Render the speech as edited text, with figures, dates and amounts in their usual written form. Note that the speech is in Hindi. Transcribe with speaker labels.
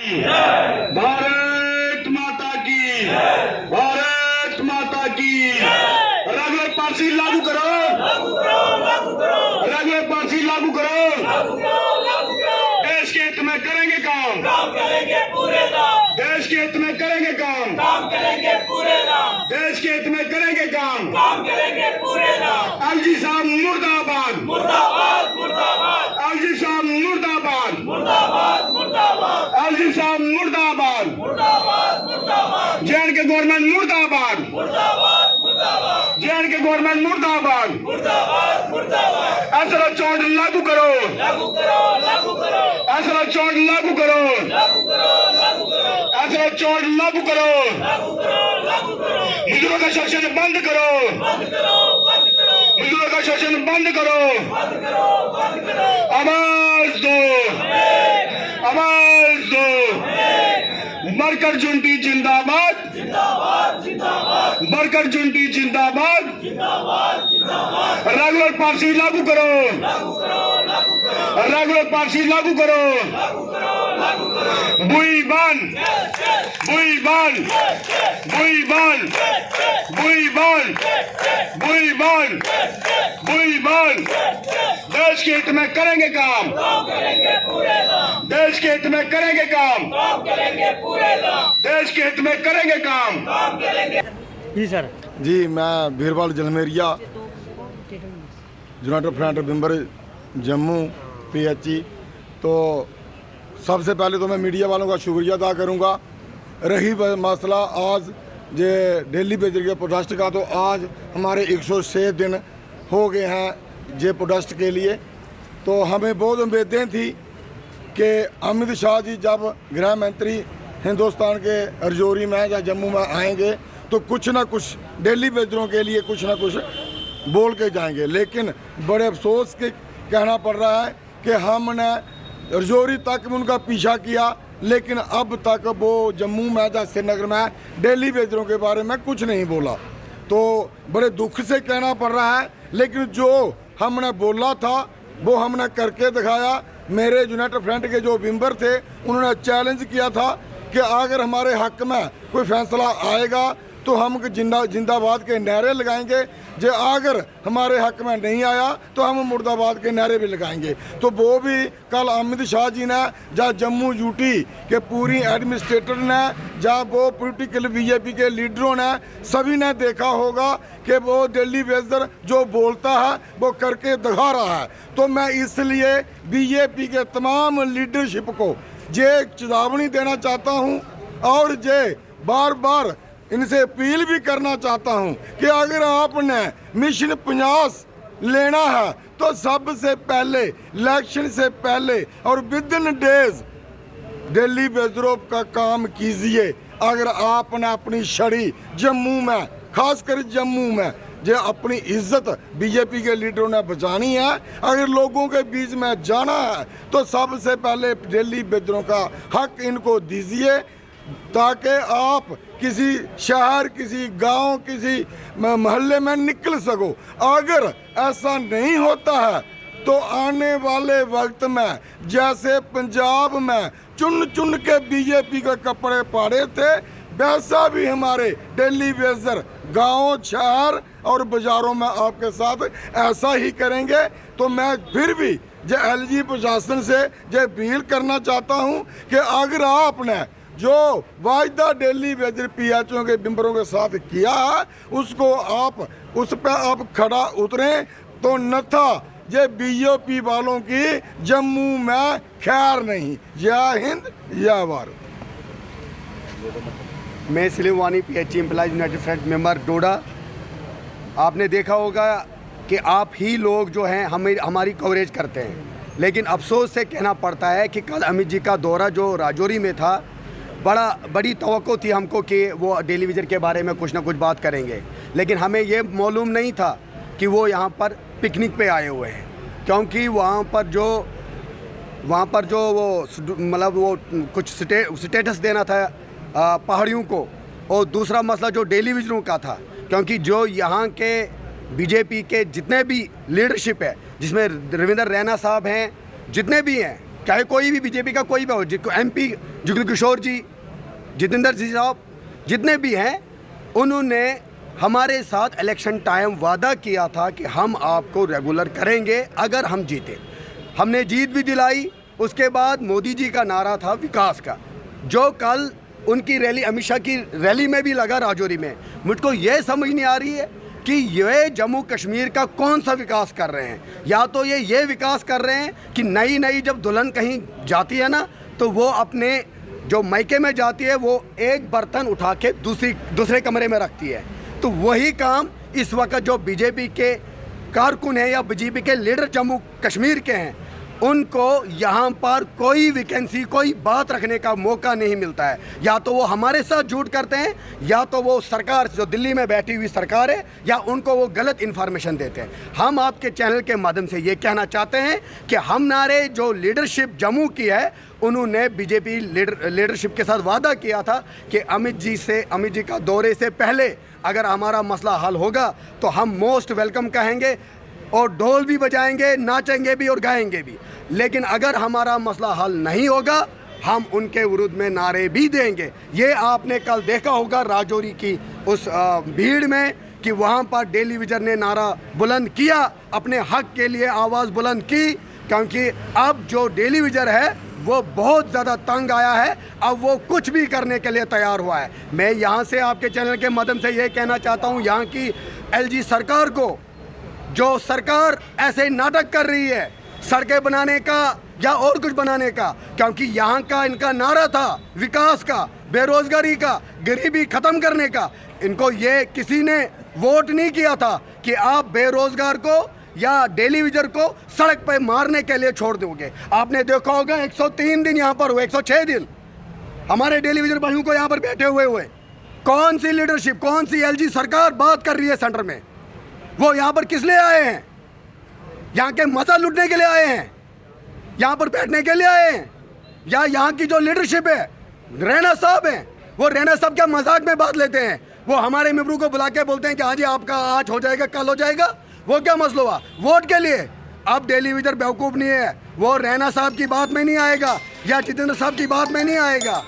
Speaker 1: की, भारत माता की, भारत माता की। रेगुलर पॉलिसी लागू करो, रेगुलर पॉलिसी लागू करो। देश के हित में करेंगे काम, देश के हित में करेंगे काम, देश के हित में करेंगे काम। एलजी साहब मुर्दाबाद, एलजी साहब मुर्दाबाद, एलजी साहब मुर्दाबाद, जे.एंड.के गवर्नमेंट मुर्दाबाद, जे.एंड.के गवर्नमेंट मुर्दाबाद। असर चौड़ लागू करो, असर चौड़ लागू करो, असर चौड़ लागू करो। मजदूरों का शोषण बंद करो, मजदूरों का शोषण बंद करो। आवाज दो, आवाज दो। मरकर जुंटी जिंदाबाद, मरकर जुंटी जिंदाबाद। रेगुलर पॉलिसी लागू करो, रेगुलर पॉलिसी लागू करो। बुई बंद, बुई बंद, बुई बंद, बुई बंद, बुई बंद, बुई बंद। देश के हित में करेंगे काम, देश के हित में करेंगे काम, देश के हित में करेंगे काम।
Speaker 2: जी सर।
Speaker 3: जी मैं Birbal Jalmeria, United Front member Jammu PHE। तो सबसे पहले तो मैं मीडिया वालों का शुक्रिया अदा करूंगा। रही मसला आज जे दिल्ली बेजर के प्रोटेस्ट का, तो आज हमारे 106 दिन हो गए हैं जे प्रोटेस्ट के लिए। तो हमें बहुत उम्मीदें थी कि अमित शाह जी जब गृह मंत्री हिंदुस्तान के रजौरी में या जम्मू में आएंगे तो कुछ ना कुछ दिल्ली बेजरों के लिए कुछ ना कुछ बोल के जाएंगे। लेकिन बड़े अफसोस के कहना पड़ रहा है कि हमने रजौरी तक में उनका पीछा किया, लेकिन अब तक वो जम्मू में या श्रीनगर में दिल्ली बेजरों के बारे में कुछ नहीं बोला। तो बड़े दुख से कहना पड़ रहा है, लेकिन जो हमने बोला था वो हमने करके दिखाया। मेरे यूनाइटेड फ्रंट के जो मेंबर थे उन्होंने चैलेंज किया था कि अगर हमारे हक में कोई फैसला आएगा तो हम जिंदाबाद के नारे लगाएंगे, जो अगर हमारे हक में नहीं आया तो हम मुर्दाबाद के नारे भी लगाएंगे। तो वो भी कल अमित शाह जी ने या जम्मू यूटी के पूरी एडमिनिस्ट्रेटर ने या वो पॉलिटिकल बीजेपी के लीडरों ने सभी ने देखा होगा कि वो दिल्ली बेजर जो बोलता है वो करके दिखा रहा है। तो मैं इसलिए बीजेपी के तमाम लीडरशिप को ये चेतावनी देना चाहता हूँ और ये बार बार इनसे अपील भी करना चाहता हूं कि अगर आपने मिशन 50 लेना है तो सबसे पहले इलेक्शन से पहले और विद इन डेज दिल्ली बेजरों का काम कीजिए। अगर आपने अपनी छड़ी जम्मू में, खासकर जम्मू में, जो अपनी इज्जत बीजेपी के लीडरों ने बचानी है, अगर लोगों के बीच में जाना है तो सबसे पहले दिल्ली बेजरों का हक इनको दीजिए, ताकि आप किसी शहर, किसी गांव, किसी मोहल्ले में निकल सको। अगर ऐसा नहीं होता है तो आने वाले वक्त में जैसे पंजाब में चुन चुन के बीजेपी के कपड़े पाड़े थे, वैसा भी हमारे दिल्ली बेजर गांव, शहर और बाज़ारों में आपके साथ ऐसा ही करेंगे। तो मैं फिर भी जो LG प्रशासन से जो अपील करना चाहता हूं कि अगर आपने जो वायदा दिल्ली बेजर PHO के मेंबरों के साथ किया है उसको आप उस पर आप खड़ा उतरें, तो नथा ये BJP वालों की जम्मू में खैर नहीं। जय हिंद, जय भारत।
Speaker 4: मैं Siliwani PHE employees United Front member Doda. आपने देखा होगा कि आप ही लोग जो हैं हमारी कवरेज करते हैं, लेकिन अफसोस से कहना पड़ता है कि कल अमित जी का दौरा जो राजौरी में था, बड़ी तवक्को थी हमको कि वो दिल्ली बेजर के बारे में कुछ ना कुछ बात करेंगे, लेकिन हमें ये मालूम नहीं था कि वो यहाँ पर पिकनिक पे आए हुए हैं। क्योंकि वहाँ पर जो वो मतलब वो कुछ स्टेटस देना था पहाड़ियों को, और दूसरा मसला जो दिल्ली बेजरों का था, क्योंकि जो यहाँ के बीजेपी के जितने भी लीडरशिप है, जिसमें रविंदर रैना साहब हैं, जितने भी हैं, चाहे कोई भी बीजेपी का कोई भी हो, MP जुगल किशोर जी, जितेंद्र जी साहब, जितने भी हैं, उन्होंने हमारे साथ इलेक्शन टाइम वादा किया था कि हम आपको रेगुलर करेंगे अगर हम जीते। हमने जीत भी दिलाई। उसके बाद मोदी जी का नारा था विकास का, जो कल उनकी रैली, अमित शाह की रैली में भी लगा राजौरी में। मुझको ये समझ नहीं आ रही है कि ये जम्मू कश्मीर का कौन सा विकास कर रहे हैं। या तो ये विकास कर रहे हैं कि नई जब दुल्हन कहीं जाती है ना, तो वो अपने जो मायके में जाती है वो एक बर्तन उठा के दूसरे कमरे में रखती है। तो वही काम इस वक्त जो बीजेपी के कारकुन हैं या बीजेपी के लीडर जम्मू कश्मीर के हैं, उनको यहाँ पर कोई वैकेंसी, कोई बात रखने का मौका नहीं मिलता है। या तो वो हमारे साथ झूठ करते हैं, या तो वो सरकार जो दिल्ली में बैठी हुई सरकार है, या उनको वो गलत इन्फॉर्मेशन देते हैं। हम आपके चैनल के माध्यम से ये कहना चाहते हैं कि हम नारे जो लीडरशिप जम्मू की है, उन्होंने बीजेपी लीडरशिप के साथ वादा किया था कि अमित जी का दौरे से पहले अगर हमारा मसला हल होगा तो हम मोस्ट वेलकम कहेंगे और ढोल भी बजाएंगे, नाचेंगे भी और गाएंगे भी। लेकिन अगर हमारा मसला हल नहीं होगा, हम उनके विरुद्ध में नारे भी देंगे। ये आपने कल देखा होगा राजौरी की उस भीड़ में कि वहाँ पर डेली विजन ने नारा बुलंद किया, अपने हक के लिए आवाज़ बुलंद की, क्योंकि अब जो डेली विजन है वो बहुत ज़्यादा तंग आया है। अब वो कुछ भी करने के लिए तैयार हुआ है। मैं यहाँ से आपके चैनल के माध्यम से ये कहना चाहता हूँ, यहाँ की LG सरकार को, जो सरकार ऐसे नाटक कर रही है सड़कें बनाने का या और कुछ बनाने का, क्योंकि यहाँ का इनका नारा था विकास का, बेरोजगारी का, गरीबी ख़त्म करने का। इनको ये किसी ने वोट नहीं किया था कि आप बेरोजगार को या डेली विजर को सड़क पर मारने के लिए छोड़ दोगे। आपने देखा होगा 103 दिन यहाँ पर हुए, 106 दिन हमारे डेली विजर भाइयों को यहाँ पर बैठे हुए। कौन सी लीडरशिप, कौन सी LG सरकार बात कर रही है सेंटर में? वो यहाँ पर किस लिए आए हैं? यहाँ के मजा लूटने के लिए आए हैं? यहाँ पर बैठने के लिए आए हैं? या यहाँ की जो लीडरशिप है, रैना साहब हैं, वो रैना साहब क्या मजाक में बात लेते हैं? वो हमारे मेंबरों को बुला के बोलते हैं कि हाँ जी आपका आज हो जाएगा, कल हो जाएगा। वो क्या मसला हुआ वोट के लिए? अब डेली विजर बेवकूफ़ नहीं है, वो रैना साहब की बात में नहीं आएगा या जितेंद्र साहब की बात में नहीं आएगा।